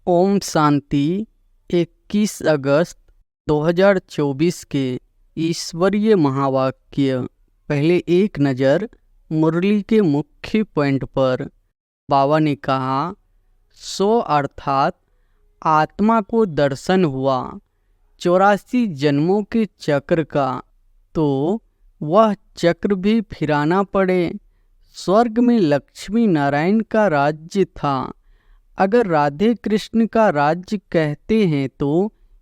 ओम शांति। 21 अगस्त 2024 के ईश्वरीय महावाक्य। पहले एक नज़र मुरली के मुख्य पॉइंट पर। बाबा ने कहा, सो अर्थात आत्मा को दर्शन हुआ 84 जन्मों के चक्र का, तो वह चक्र भी फिराना पड़े। स्वर्ग में लक्ष्मी नारायण का राज्य था। अगर राधे कृष्ण का राज्य कहते हैं तो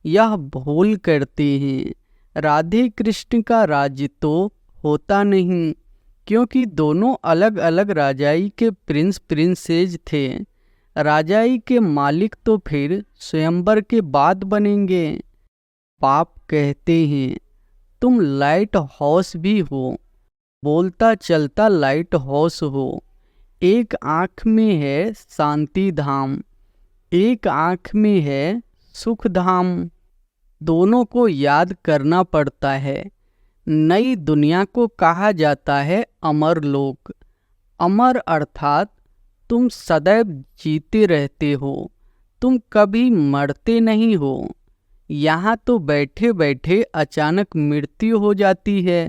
यह भूल करते हैं। राधे कृष्ण का राज्य तो होता नहीं, क्योंकि दोनों अलग अलग राजाई के प्रिंस प्रिंसेज थे। राजाई के मालिक तो फिर स्वयंवर के बाद बनेंगे। बाप कहते हैं, तुम लाइट हाउस भी हो, बोलता चलता लाइट हाउस हो। एक आँख में है शांति धाम, एक आँख में है सुख धाम। दोनों को याद करना पड़ता है। नई दुनिया को कहा जाता है अमर लोक। अमर अर्थात तुम सदैव जीते रहते हो, तुम कभी मरते नहीं हो। यहाँ तो बैठे बैठे अचानक मृत्यु हो जाती है।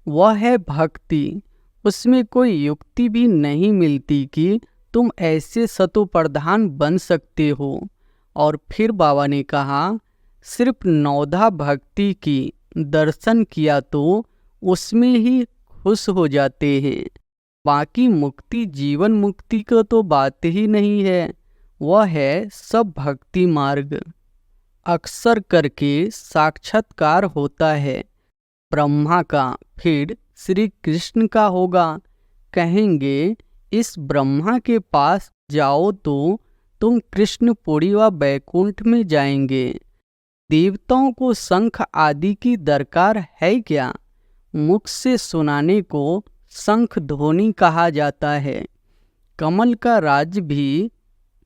वह है भक्ति। उसमें कोई युक्ति भी नहीं मिलती कि तुम ऐसे सतो प्रधान बन सकते हो। और फिर बाबा ने कहा, सिर्फ नौधा भक्ति की दर्शन किया तो उसमें ही खुश हो जाते हैं। बाकी मुक्ति जीवन मुक्ति का तो बात ही नहीं है। वह है सब भक्ति मार्ग। अक्सर करके साक्षात्कार होता है ब्रह्मा का, फिर श्री कृष्ण का होगा। कहेंगे, इस ब्रह्मा के पास जाओ तो तुम कृष्णपुरी व बैकुंठ में जाएंगे। देवताओं को शंख आदि की दरकार है क्या? मुख से सुनाने को शंख ध्वनि कहा जाता है। कमल का राज भी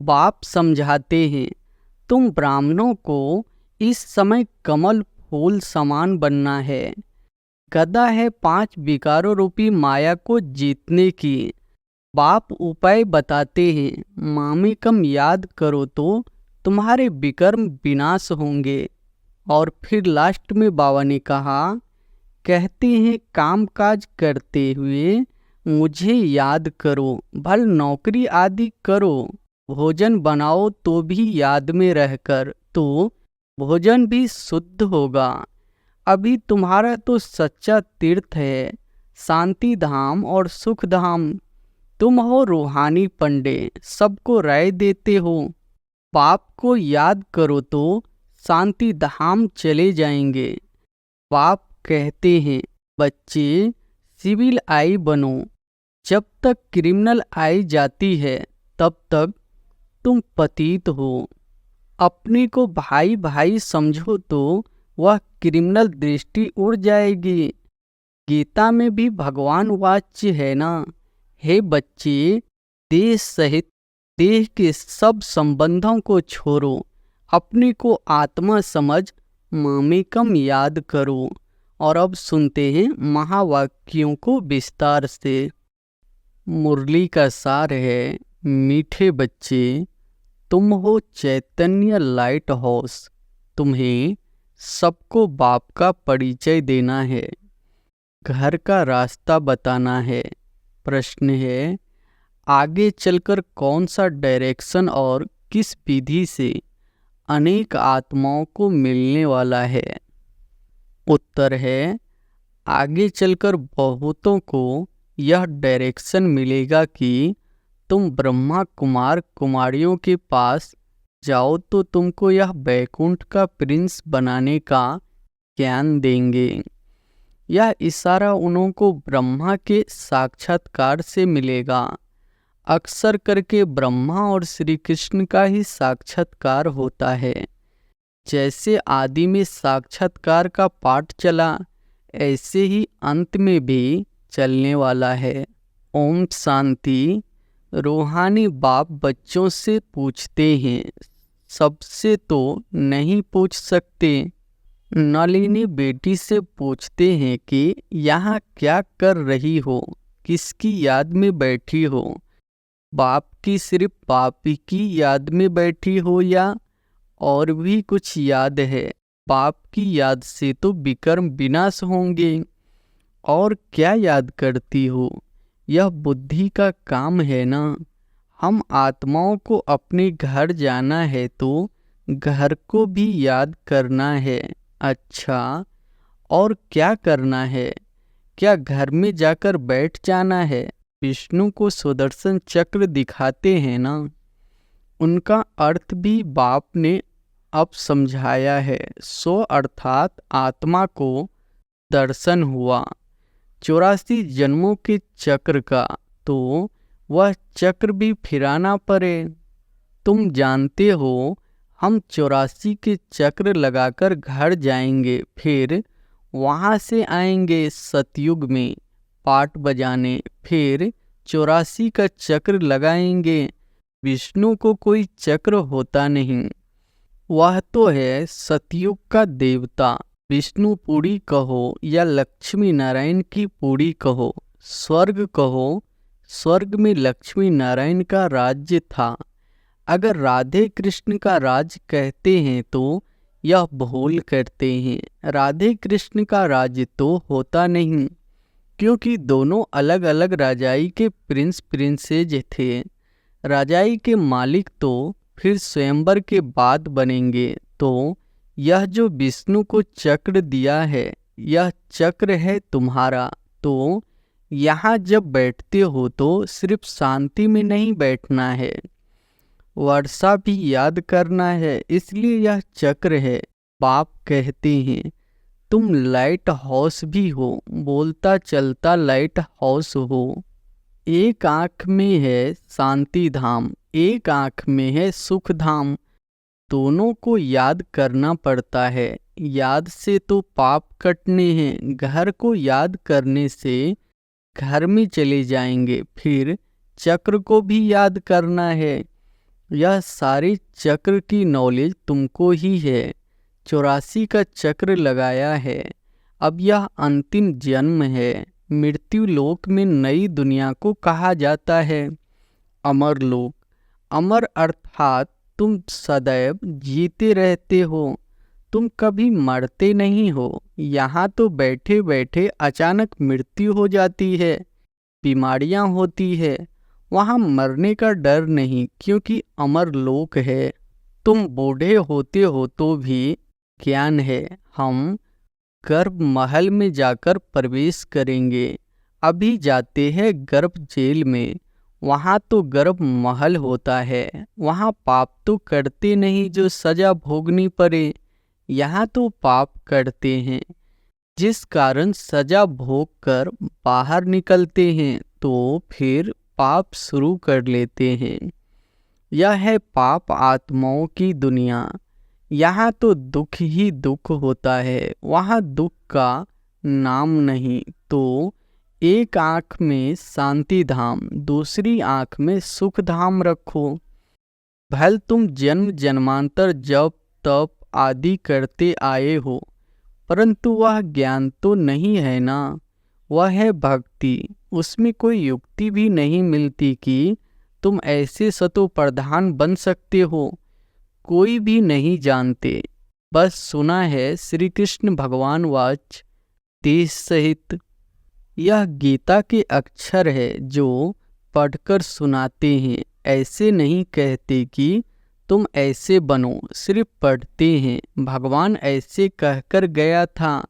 बाप समझाते हैं। तुम ब्राह्मणों को इस समय कमल फूल समान बनना है। गदा है 5 विकारों रूपी माया को जीतने की। बाप उपाय बताते हैं, मामेकम याद करो तो तुम्हारे विकर्म विनाश होंगे। और फिर लास्ट में बाबा ने कहा, कहते हैं काम काज करते हुए मुझे याद करो, भल नौकरी आदि करो, भोजन बनाओ तो भी याद में रहकर, तो भोजन भी शुद्ध होगा। अभी तुम्हारा तो सच्चा तीर्थ है शांति धाम और सुख धाम। तुम हो रूहानी पंडे, सबको राय देते हो। बाप को याद करो तो शांति धाम चले जाएंगे। बाप कहते हैं, बच्चे सिविल आई बनो। जब तक क्रिमिनल आई जाती है तब तक तुम पतित हो। अपने को भाई भाई समझो तो वह क्रिमिनल दृष्टि उड़ जाएगी। गीता में भी भगवान वाच्य है ना, हे बच्चे, देह सहित देह के सब संबंधों को छोड़ो, अपने को आत्मा समझ मामेकम याद करो। और अब सुनते हैं महावाक्यों को विस्तार से। मुरली का सार है, मीठे बच्चे, तुम हो चैतन्य लाइट हाउस। तुम्हें सबको बाप का परिचय देना है, घर का रास्ता बताना है। प्रश्न है, आगे चलकर कौन सा डायरेक्शन और किस विधि से अनेक आत्माओं को मिलने वाला है? उत्तर है, आगे चलकर बहुतों को यह डायरेक्शन मिलेगा कि तुम ब्रह्मा कुमार कुमारियों के पास जाओ तो तुमको यह बैकुंठ का प्रिंस बनाने का ज्ञान देंगे। यह इशारा उन्हों को ब्रह्मा के साक्षात्कार से मिलेगा। अक्सर करके ब्रह्मा और श्री कृष्ण का ही साक्षात्कार होता है। जैसे आदि में साक्षात्कार का पाठ चला, ऐसे ही अंत में भी चलने वाला है। ओम शांति। रूहानी बाप बच्चों से पूछते हैं, सबसे तो नहीं पूछ सकते। नलिनी बेटी से पूछते हैं कि यहाँ क्या कर रही हो, किसकी याद में बैठी हो। बाप की सिर्फ बाप की याद में बैठी हो या और भी कुछ याद है? बाप की याद से तो विकर्म विनाश होंगे। और क्या याद करती हो? यह बुद्धि का काम है ना। हम आत्माओं को अपने घर जाना है तो घर को भी याद करना है। अच्छा, और क्या करना है? क्या घर में जाकर बैठ जाना है? विष्णु को सुदर्शन चक्र दिखाते हैं ना। उनका अर्थ भी बाप ने अब समझाया है। सो अर्थात आत्मा को दर्शन हुआ 84 जन्मों के चक्र का, तो वह चक्र भी फिराना पड़े। तुम जानते हो हम 84 के चक्र लगाकर घर जाएंगे, फिर वहाँ से आएंगे सतयुग में पाट बजाने, फिर 84 का चक्र लगाएंगे। विष्णु को कोई चक्र होता नहीं, वह तो है सतयुग का देवता। विष्णु पुरी कहो या लक्ष्मी नारायण की पुरी कहो, स्वर्ग कहो, स्वर्ग में लक्ष्मी नारायण का राज्य था। अगर राधे कृष्ण का राज कहते हैं तो यह भूल करते हैं। राधे कृष्ण का राज्य तो होता नहीं, क्योंकि दोनों अलग अलग राजाई के प्रिंस प्रिंसेज थे। राजाई के मालिक तो फिर स्वयंवर के बाद बनेंगे। तो यह जो विष्णु को चक्र दिया है, यह चक्र है तुम्हारा। तो यहाँ जब बैठते हो तो सिर्फ शांति में नहीं बैठना है, वर्षा भी याद करना है, इसलिए यह चक्र है। बाप कहते हैं तुम लाइट हाउस भी हो, बोलता चलता लाइट हाउस हो। एक आँख में है शांति धाम, एक आँख में है सुख धाम। दोनों को याद करना पड़ता है। याद से तो पाप कटने हैं, घर को याद करने से घर में चले जाएंगे, फिर चक्र को भी याद करना है। यह सारे चक्र की नॉलेज तुमको ही है। 84 का चक्र लगाया है, अब यह अंतिम जन्म है। मृत्यु लोक में नई दुनिया को कहा जाता है अमर लोक। अमर अर्थात तुम सदैव जीते रहते हो, तुम कभी मरते नहीं हो। यहाँ तो बैठे बैठे अचानक मृत्यु हो जाती है, बीमारियाँ होती है। वहाँ मरने का डर नहीं, क्योंकि अमर लोक है। तुम बूढ़े होते हो तो भी ज्ञान है। हम गर्भ महल में जाकर प्रवेश करेंगे, अभी जाते हैं गर्भ जेल में। वहाँ तो गर्भ महल होता है, वहाँ पाप तो करते नहीं जो सजा भोगनी पड़े। यहाँ तो पाप करते हैं, जिस कारण सजा भोग कर बाहर निकलते हैं, तो फिर पाप शुरू कर लेते हैं। यह है पाप आत्माओं की दुनिया। यहाँ तो दुख ही दुख होता है, वहाँ दुख का नाम नहीं। तो एक आँख में शांति धाम, दूसरी आँख में सुख धाम रखो। भल तुम जन्म जन्मांतर जप तप आदि करते आए हो, परंतु वह ज्ञान तो नहीं है ना, वह है भक्ति। उसमें कोई युक्ति भी नहीं मिलती कि तुम ऐसे सतो प्रधान बन सकते हो। कोई भी नहीं जानते, बस सुना है श्री कृष्ण भगवान वाच देश सहित। यह गीता के अक्षर है जो पढ़कर सुनाते हैं। ऐसे नहीं कहते कि तुम ऐसे बनो, सिर्फ पढ़ते हैं। भगवान ऐसे कहकर गया था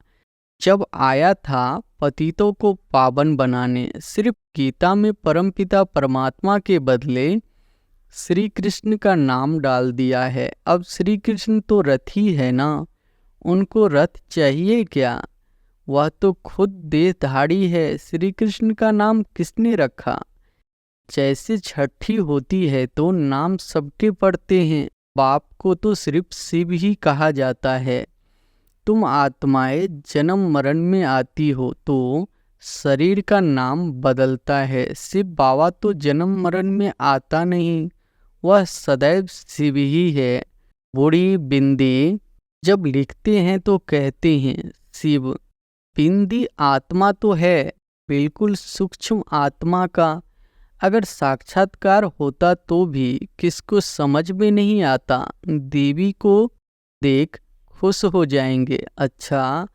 जब आया था पतितों को पावन बनाने। सिर्फ गीता में परमपिता परमात्मा के बदले श्री कृष्ण का नाम डाल दिया है। अब श्री कृष्ण तो रथ ही है ना, उनको रथ चाहिए क्या? वह तो खुद देहधारी है। श्री कृष्ण का नाम किसने रखा? जैसे छठी होती है तो नाम सबके पड़ते हैं, बाप को तो सिर्फ शिव ही कहा जाता है। तुम आत्माएं जन्म मरण में आती हो तो शरीर का नाम बदलता है। शिव बाबा तो जन्म मरण में आता नहीं, वह सदैव शिव ही है। बूढ़ी बिंदी जब लिखते हैं तो कहते हैं शिव। बिंदी आत्मा तो है, बिल्कुल सूक्ष्म आत्मा का। अगर साक्षात्कार होता तो भी किसको समझ में नहीं आता। देवी को देख खुश हो जाएंगे। अच्छा,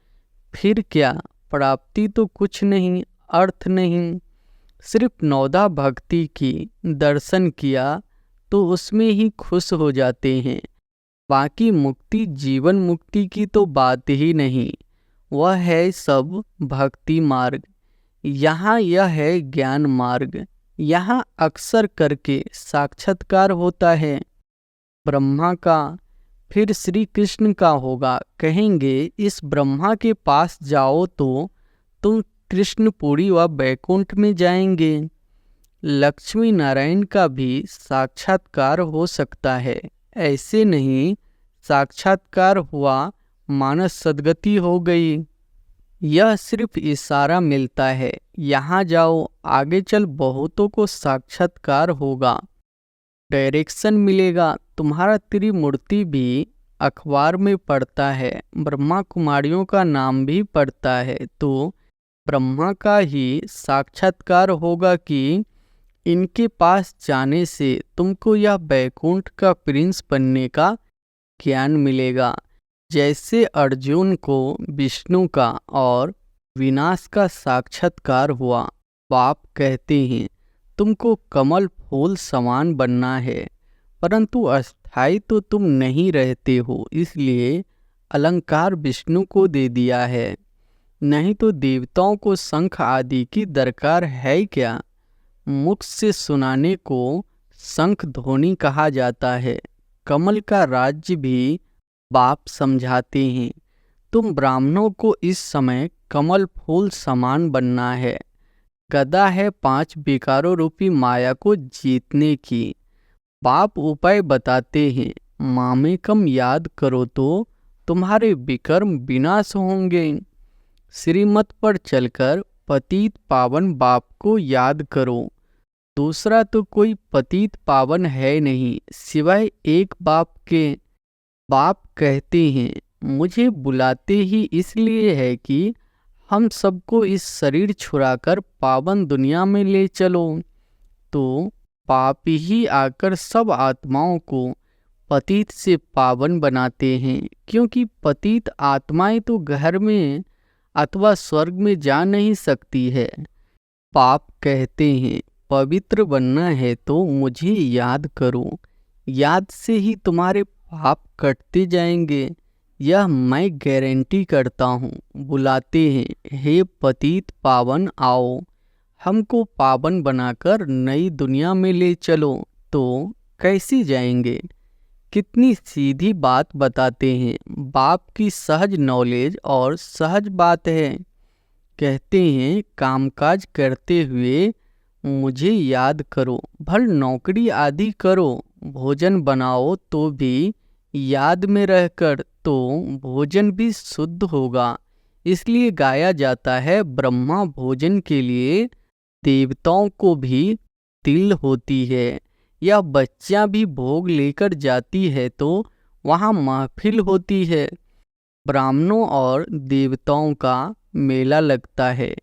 फिर क्या? प्राप्ति तो कुछ नहीं, अर्थ नहीं। सिर्फ नौदा भक्ति की दर्शन किया तो उसमें ही खुश हो जाते हैं। बाकी मुक्ति, जीवन मुक्ति की तो बात ही नहीं। वह है सब भक्ति मार्ग। यहाँ यह है ज्ञान मार्ग। यहाँ अक्सर करके साक्षात्कार होता है। ब्रह्मा का, फिर श्री कृष्ण का होगा। कहेंगे इस ब्रह्मा के पास जाओ तो तुम कृष्णपुरी व बैकुंठ में जाएंगे। लक्ष्मी नारायण का भी साक्षात्कार हो सकता है। ऐसे नहीं साक्षात्कार हुआ मानस सद्गति हो गई। यह सिर्फ इशारा मिलता है, यहाँ जाओ, आगे चल बहुतों को साक्षात्कार होगा, डायरेक्शन मिलेगा। तुम्हारा त्रिमूर्ति भी अखबार में पढ़ता है, ब्रह्मा कुमारियों का नाम भी पढ़ता है, तो ब्रह्मा का ही साक्षात्कार होगा कि इनके पास जाने से तुमको यह बैकुंठ का प्रिंस बनने का ज्ञान मिलेगा। जैसे अर्जुन को विष्णु का और विनाश का साक्षात्कार हुआ। बाप कहते हैं तुमको कमल फूल समान बनना है, परंतु अस्थाई तो तुम नहीं रहते हो, इसलिए अलंकार विष्णु को दे दिया है। नहीं तो देवताओं को शंख आदि की दरकार है क्या? मुख से सुनाने को शंख ध्वनि कहा जाता है। कमल का राज्य भी बाप समझाते हैं। तुम ब्राह्मणों को इस समय कमल फूल समान बनना है। गदा है 5 विकारों रूपी माया को जीतने की। बाप उपाय बताते हैं, मामेकम याद करो तो तुम्हारे विकर्म विनाश होंगे। श्रीमत पर चलकर पतित पावन बाप को याद करो। दूसरा तो कोई पतित पावन है नहीं सिवाय एक बाप के। बाप कहते हैं मुझे बुलाते ही इसलिए है कि हम सबको इस शरीर छुड़ाकर पावन दुनिया में ले चलो। तो पाप ही आकर सब आत्माओं को पतित से पावन बनाते हैं, क्योंकि पतित आत्माएं तो घर में अथवा स्वर्ग में जा नहीं सकती है। पाप कहते हैं पवित्र बनना है तो मुझे याद करो, याद से ही तुम्हारे पाप कटते जाएंगे, यह मैं गारंटी करता हूँ। बुलाते हैं हे पतित पावन आओ, हमको पावन बनाकर नई दुनिया में ले चलो। तो कैसे जाएंगे? कितनी सीधी बात बताते हैं। बाप की सहज नॉलेज और सहज बात है। कहते हैं कामकाज करते हुए मुझे याद करो, भल नौकरी आदि करो, भोजन बनाओ तो भी याद में रहकर, तो भोजन भी शुद्ध होगा। इसलिए गाया जाता है ब्रह्मा भोजन के लिए देवताओं को भी तिल होती है, या बच्चियां भी भोग लेकर जाती है तो वहाँ महफिल होती है। ब्राह्मणों और देवताओं का मेला लगता है,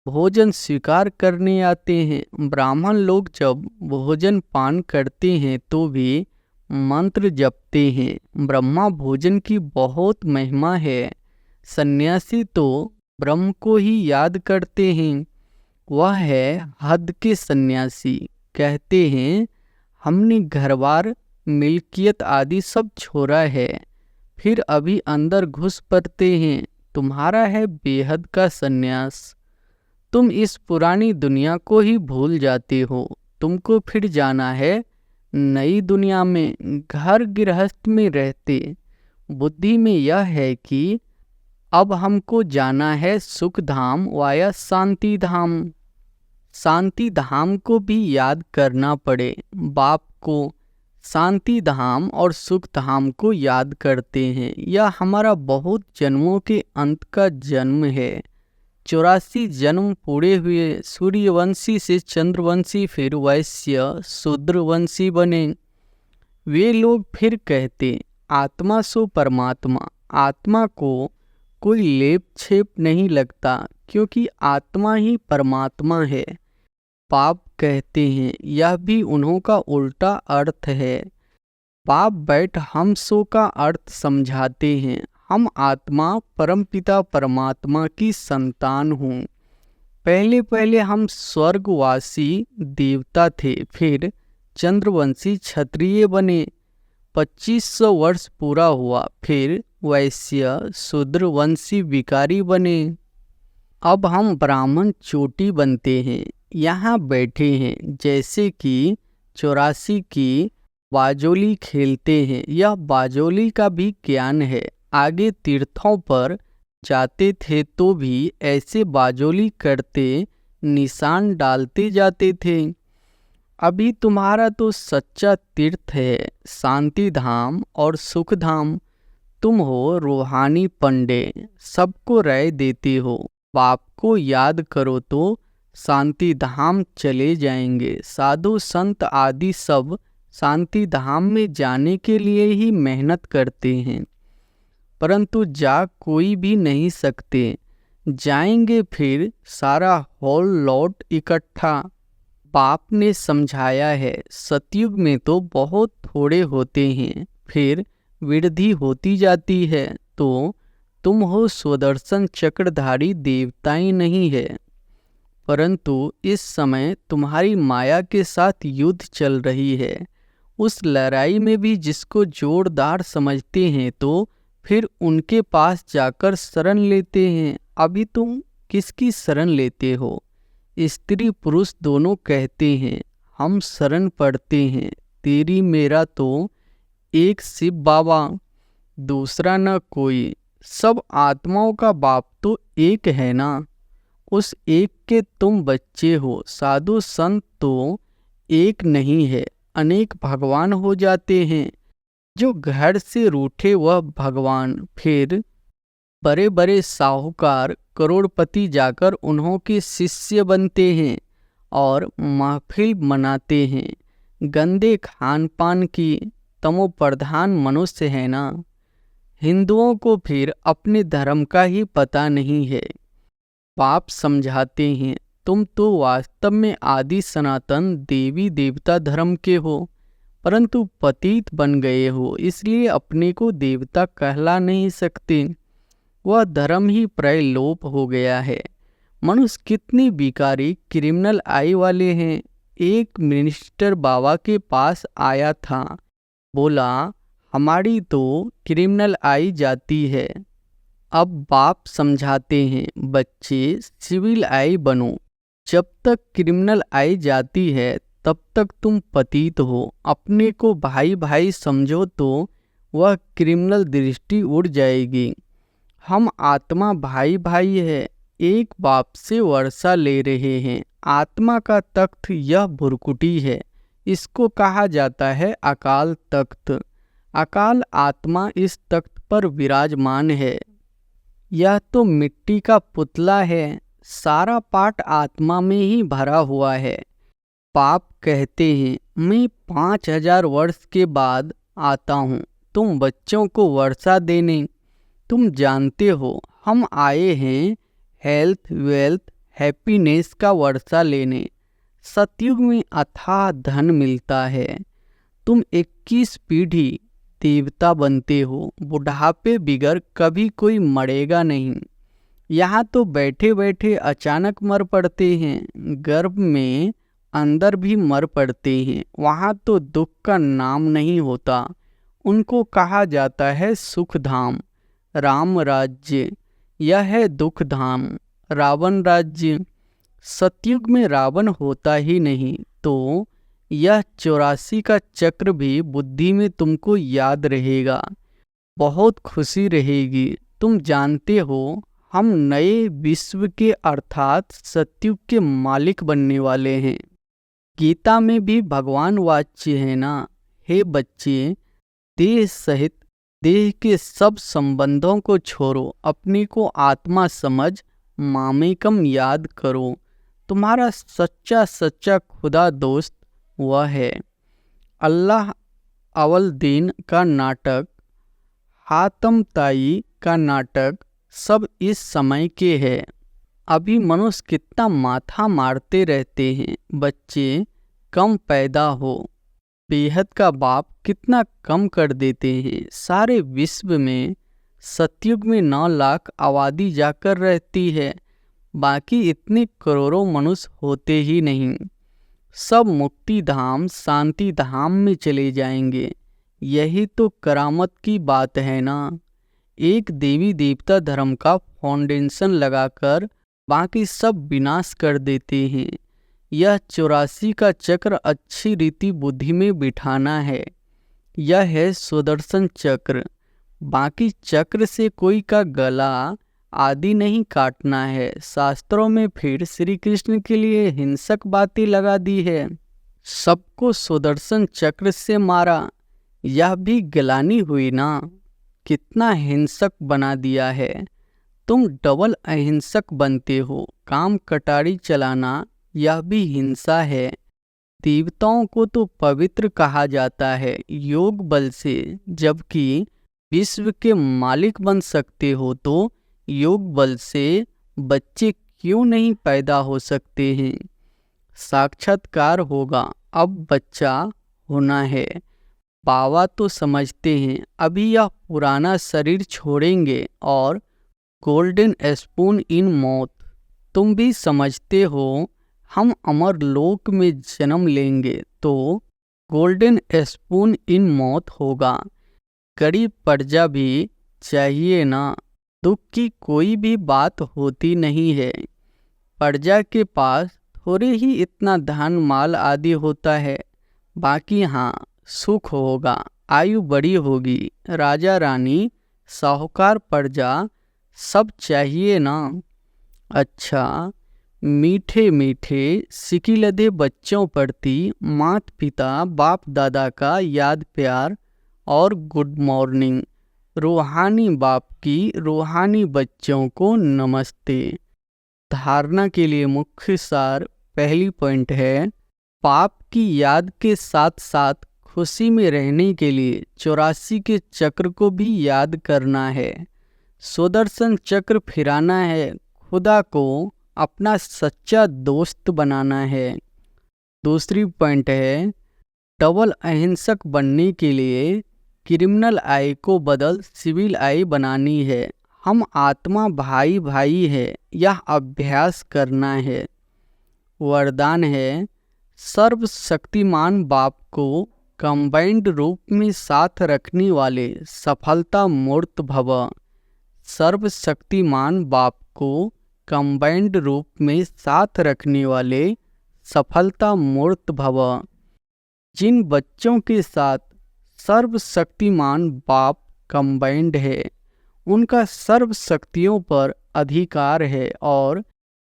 भोजन स्वीकार करने आते हैं। ब्राह्मण लोग जब भोजन पान करते हैं तो भी मंत्र जपते हैं। ब्रह्मा भोजन की बहुत महिमा है। सन्यासी तो ब्रह्म को ही याद करते हैं, वह है हद के सन्यासी। कहते हैं हमने घरबार मिल्कियत आदि सब छोड़ा है, फिर अभी अंदर घुस पड़ते हैं। तुम्हारा है बेहद का सन्यास। तुम इस पुरानी दुनिया को ही भूल जाते हो। तुमको फिर जाना है नई दुनिया में। घर गृहस्थ में रहते बुद्धि में यह है कि अब हमको जाना है सुख धाम वाया शांति धाम। शांति धाम को भी याद करना पड़े। बाप को शांति धाम और सुख धाम को याद करते हैं। यह हमारा बहुत जन्मों के अंत का जन्म है। 84 जन्म पूरे हुए। सूर्यवंशी से चंद्रवंशी, फिर वैश्य शूद्रवंशी बने। वे लोग फिर कहते आत्मा सो परमात्मा। आत्मा को कोई लेप छेप नहीं लगता, क्योंकि आत्मा ही परमात्मा है। पाप कहते हैं, यह भी उन्हों का उल्टा अर्थ है। बाप बैठ हम सो का अर्थ समझाते हैं। हम आत्मा परमपिता परमात्मा की संतान हूँ। पहले पहले हम स्वर्गवासी देवता थे, फिर चंद्रवंशी क्षत्रिय बने। 2500 वर्ष पूरा हुआ, फिर वैश्य शूद्रवंशी विकारी बने। अब हम ब्राह्मण चोटी बनते हैं, यहाँ बैठे हैं, जैसे कि 84 की बाजोली खेलते हैं। यह बाजोली का भी ज्ञान है। आगे तीर्थों पर जाते थे तो भी ऐसे बाजोली करते, निशान डालते जाते थे। अभी तुम्हारा तो सच्चा तीर्थ है, शांति धाम और सुख धाम। तुम हो रूहानी पंडे, सबको राय देते हो। बाप को याद करो तो शांति धाम चले जाएंगे। साधु संत आदि सब शांति धाम में जाने के लिए ही मेहनत करते हैं, परंतु जा कोई भी नहीं सकते। जाएंगे फिर सारा हॉल लौट इकट्ठा। बाप ने समझाया है, सतयुग में तो बहुत थोड़े होते हैं, फिर वृद्धि होती जाती है। तो तुम हो स्वदर्शन चक्रधारी देवताएं नहीं है, परंतु इस समय तुम्हारी माया के साथ युद्ध चल रही है। उस लड़ाई में भी जिसको जोरदार समझते हैं तो फिर उनके पास जाकर शरण लेते हैं। अभी तुम किसकी शरण लेते हो? स्त्री पुरुष दोनों कहते हैं, हम शरण पड़ते हैं तेरी मेरा तो एक शिव बाबा, दूसरा न कोई। सब आत्माओं का बाप तो एक है ना। उस एक के तुम बच्चे हो। साधु संत तो एक नहीं है, अनेक भगवान हो जाते हैं। जो घर से रूठे वह भगवान, फिर बड़े बड़े साहूकार करोड़पति जाकर उन्हों के शिष्य बनते हैं और महफिल मनाते हैं। गंदे खान पान की तमोप्रधान मनुष्य है ना। हिंदुओं को फिर अपने धर्म का ही पता नहीं है। बाप समझाते हैं, तुम तो वास्तव में आदि सनातन देवी देवता धर्म के हो, परंतु पतित बन गए हो, इसलिए अपने को देवता कहला नहीं सकते। वह धर्म ही प्रलोप हो गया है। मनुष्य कितनी बिकारी क्रिमिनल आई वाले हैं। एक मिनिस्टर बाबा के पास आया था, बोला हमारी तो क्रिमिनल आई जाती है। अब बाप समझाते हैं, बच्चे सिविल आई बनो। जब तक क्रिमिनल आई जाती है तब तक तुम पतित हो। अपने को भाई भाई समझो तो वह क्रिमिनल दृष्टि उड़ जाएगी। हम आत्मा भाई भाई है, एक बाप से वर्षा ले रहे हैं। आत्मा का तख्त यह भुरकुटी है, इसको कहा जाता है अकाल तख्त। अकाल आत्मा इस तख्त पर विराजमान है। यह तो मिट्टी का पुतला है, सारा पाठ आत्मा में ही भरा हुआ है। पाप कहते हैं, मैं 5000 वर्ष के बाद आता हूँ तुम बच्चों को वर्षा देने। तुम जानते हो हम आए हैं हेल्थ वेल्थ हैप्पीनेस का वर्षा लेने। सतयुग में अथाह धन मिलता है। तुम 21 पीढ़ी देवता बनते हो। बुढ़ापे बिगर कभी कोई मरेगा नहीं। यहाँ तो बैठे बैठे अचानक मर पड़ते हैं, गर्भ में अंदर भी मर पड़ते हैं। वहाँ तो दुख का नाम नहीं होता। उनको कहा जाता है सुख धाम। राम राज्य यह है दुख धाम। रावण राज्य, सतयुग में रावण होता ही नहीं। तो यह 84 का चक्र भी बुद्धि में तुमको याद रहेगा, बहुत खुशी रहेगी। तुम जानते हो हम नए विश्व के अर्थात सतयुग के मालिक बनने वाले हैं। गीता में भी भगवान वाच्य है ना, हे बच्चे देह सहित देह के सब संबंधों को छोड़ो, अपने को आत्मा समझ मामेकम याद करो। तुम्हारा सच्चा सच्चा खुदा दोस्त वह है। अल्लाह अवल दीन का नाटक, हातम ताई का नाटक सब इस समय के है। अभी मनुष्य कितना माथा मारते रहते हैं, बच्चे कम पैदा हो। बेहद का बाप कितना कम कर देते हैं। सारे विश्व में सतयुग में 9 लाख आबादी जाकर रहती है, बाकी इतने करोड़ों मनुष्य होते ही नहीं। सब मुक्ति धाम शांति धाम में चले जाएंगे। यही तो करामत की बात है ना। एक देवी देवता धर्म का फाउंडेशन लगाकर बाकी सब विनाश कर देते हैं। यह 84 का चक्र अच्छी रीति बुद्धि में बिठाना है। यह है सुदर्शन चक्र। बाकी चक्र से कोई का गला आदि नहीं काटना है। शास्त्रों में फिर श्री कृष्ण के लिए हिंसक बातें लगा दी है। सबको सुदर्शन चक्र से मारा, यह भी गलानी हुई ना। कितना हिंसक बना दिया है। तुम डबल अहिंसक बनते हो। काम कटारी चलाना यह भी हिंसा है। देवताओं को तो पवित्र कहा जाता है योग बल से, जबकि विश्व के मालिक बन सकते हो तो योग बल से बच्चे क्यों नहीं पैदा हो सकते हैं। साक्षात्कार होगा, अब बच्चा होना है। बाबा तो समझते हैं अभी यह पुराना शरीर छोड़ेंगे और गोल्डन स्पून इन मौत। तुम भी समझते हो हम अमर लोक में जन्म लेंगे तो गोल्डन स्पून इन मौत होगा। गरीब प्रजा भी चाहिए ना। दुख की कोई भी बात होती नहीं है। प्रजा के पास थोड़े ही इतना धन माल आदि होता है, बाकी हाँ सुख होगा, आयु बड़ी होगी, राजा रानी साहूकार प्रजा सब चाहिए ना। अच्छा, मीठे मीठे सिकिलधे बच्चों प्रति माता पिता बाप दादा का याद प्यार और गुड मॉर्निंग। रूहानी बाप की रूहानी बच्चों को नमस्ते। धारणा के लिए मुख्य सार पहली पॉइंट है, पाप की याद के साथ साथ खुशी में रहने के लिए 84 के चक्र को भी याद करना है। सुदर्शन चक्र फिराना है। खुदा को अपना सच्चा दोस्त बनाना है। दूसरी पॉइंट है, डबल अहिंसक बनने के लिए क्रिमिनल आई को बदल सिविल आई बनानी है। हम आत्मा भाई भाई है, यह अभ्यास करना है। वरदान है, सर्वशक्तिमान बाप को कंबाइंड रूप में साथ रखने वाले सफलता मूर्त भव। सर्वशक्तिमान बाप को कंबाइंड रूप में साथ रखने वाले सफलता मूर्त भव। जिन बच्चों के साथ सर्वशक्तिमान बाप कंबाइंड है, उनका सर्व शक्तियों पर अधिकार है, और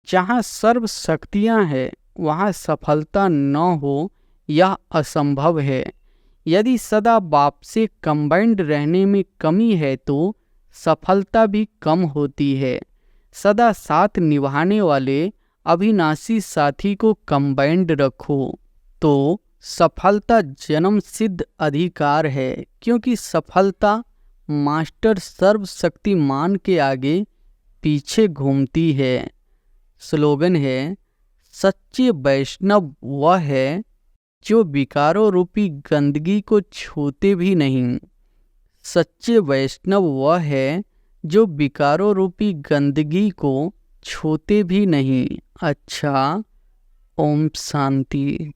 जहाँ सर्व शक्तियाँ हैं वहाँ सफलता न हो यह असंभव है। यदि सदा बाप से कंबाइंड रहने में कमी है तो सफलता भी कम होती है। सदा साथ निभाने वाले अविनाशी साथी को कंबाइंड रखो तो सफलता जन्म सिद्ध अधिकार है, क्योंकि सफलता मास्टर सर्वशक्तिमान के आगे पीछे घूमती है। स्लोगन है, सच्चे वैष्णव वह है जो विकारों रूपी गंदगी को छूते भी नहीं। सच्चे वैष्णव वह है जो विकारों रूपी गंदगी को छूते भी नहीं। अच्छा, ओम शांति।